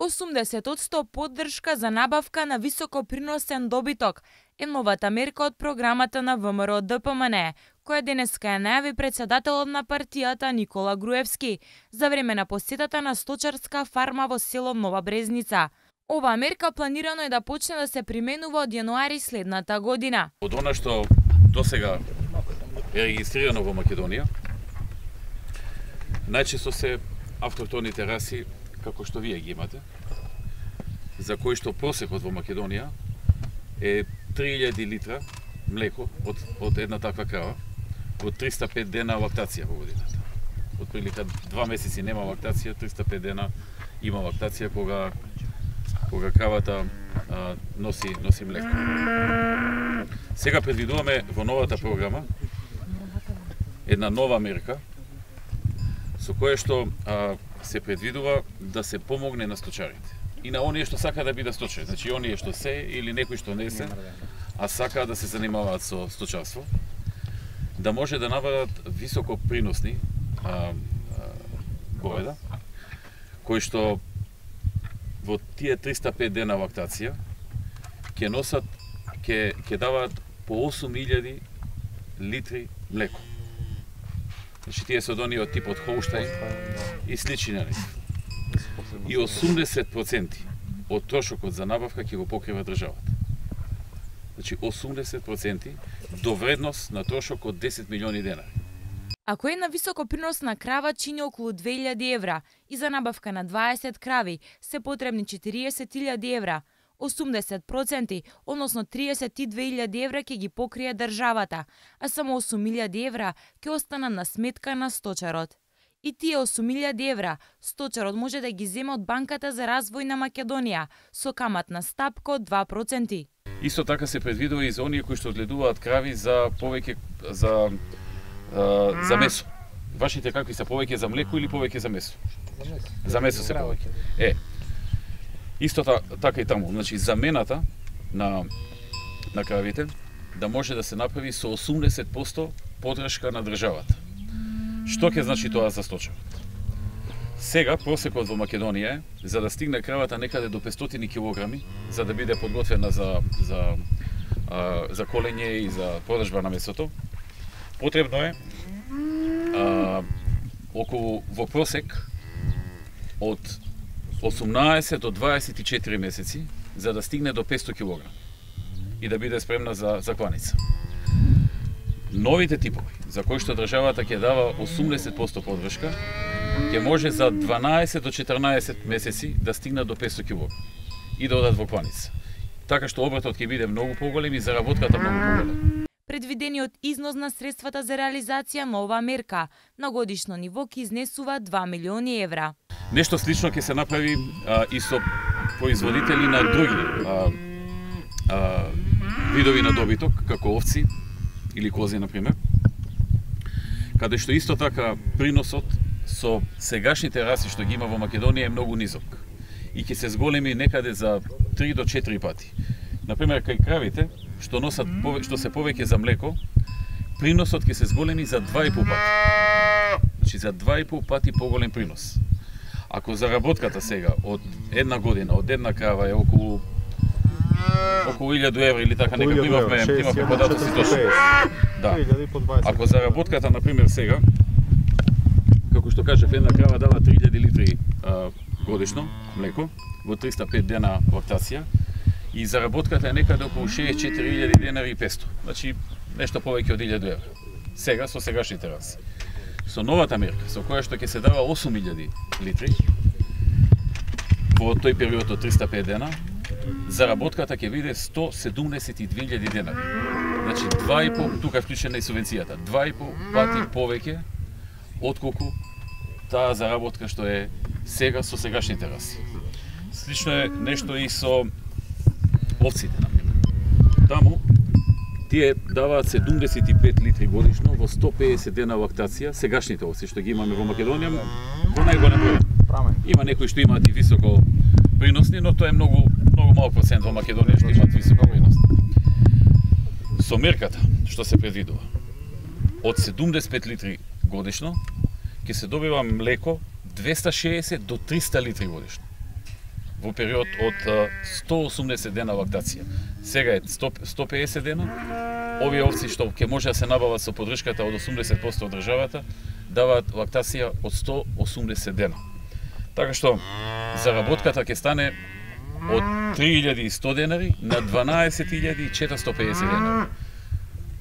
80% поддршка за набавка на високоприносен добиток е новата мерка од програмата на ВМРО ДПМН, која денеска ја најави председателот на партијата Никола Груевски за време на посетата на сточарска фарма во село Нова Брезница. Оваа мерка планирано е да почне да се применува од јануари следната година. Од она што досега е регистрирано во Македонија, најчесто се автохтоните раси како што вие ги имате, за кои што просекот во Македонија е 3000 литра млеко од една таква крава во 305 дена лактација во годината. Од прилика 2 месеци нема лактација, 305 дена има лактација кога кравата носи млеко. Сега предвидуваме во новата програма една нова мерка со која што се предвидува да се помогне на сточарите и на оние што сака да бидат сточари, значи оние што се или некои што не се, а сакаат да се занимаваат со сточарство, да може да набават високо приносни говеда, кои што во тие 305 дена лактација ќе даваат по 8000 литри млеко. Значи тие се од оние од типот Холштаин и слични на нив. И 80% од трошокот за набавка ќе го покрива државата. Значи 80% до вредност на трошок од 10 милиони денари. Ако една високоприносна крава чини околу 2000 евра и за набавка на 20 крави се потребни 40.000 евра, 80%, односно 32.000 евра ќе ги покрие државата, а само 8.000 евра ќе останат на сметка на сточарот. И тие 8.000 евра сточарот може да ги зема од Банката за развој на Македонија со каматна стапка од 2%. Исто така се предвидува и за оние кои што одгледуваат крави за повеќе за месо. Вашите какви се, повеќе за млеко или повеќе за месо? За месо се повеќе. Исто така и таму, значи замената на кравите да може да се направи со 80% поддршка на државата. Што ќе значи тоа за сточарот? Сега просекот во Македонија е за да стигне кравата некаде до 500 килограми, за да биде подготвена за колење и за продажба на месото. Потребно е околу во просек од 18 до 24 месеци за да стигне до 500 кг и да биде спремна за кланица. Новите типови, за кои што државата ќе дава 80% поддршка, ќе може за 12 до 14 месеци да стигнат до 500 кг и да одат во кланица. Така што обратот ќе биде многу поголем и заработката многу поголема. Предвидениот износ на средствата за реализација на оваа мерка на годишно ниво ќе изнесува 2 милиони евра. Нешто слично ќе се направи и со производители на други видови на добиток, како овци или кози, например, каде што исто така приносот со сегашните раси што ги има во Македонија е многу низок и ќе се зголеми некаде за 3 до 4 пати. Например, кај кравите, што се повеќе за млеко, приносот ќе се зголеми за 2,5 пати. Значи за 2,5 пати поголем принос. Ако заработката сега од една година, од една крава е околу 1000 евра или така некако имавме податоци точно. Да. Ако заработката, например, сега, како што кажав, една крава дава 3000 литри годишно млеко во 305 дена лактација и заработката е некаде околу 64.000 денари и 500. Значи нешто повеќе од 1000 евра. Сега со сегашните раси. Со новата мерка, со која што ќе се дава 8000 литри во тој период од 305 дена, заработката ќе биде 172.000 денари. Значи 2,5, тука е вклучена и субвенцијата, 2,5 пати повеќе отколку таа заработка што е сега со сегашните раси. Слично е нешто и со овците, например. Таму тие даваат 75 литри годишно во 150 дена лактација, сегашните овци што ги имаме во Македонија, во најголем број. Има некои што имаат и високо приносни, но тоа е многу малку процент во Македонија што имаат високо приносни. Со мерката што се предвидува, од 75 литри годишно ќе се добива млеко 260 до 300 литри годишно. во период од 180 дена лактација. Сега е 150 дена. Овие овци што ќе може да се набават со поддршката од 80% од државата, даваат лактација од 180 дена. Така што заработката ќе стане од 3100 денари на 12450 денари.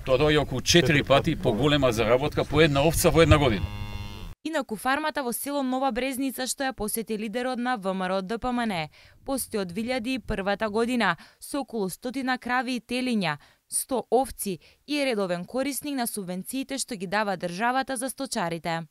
Тоа доаѓа околу 4 пати поголема заработка по една овца во една година. Инаку фармата во село Нова Брезница, што ја посети лидерот на ВМРО ДПМН, постои од 2001 година со околу 100 крави и телиња, 100 овци и е редовен корисник на субвенциите што ги дава државата за сточарите.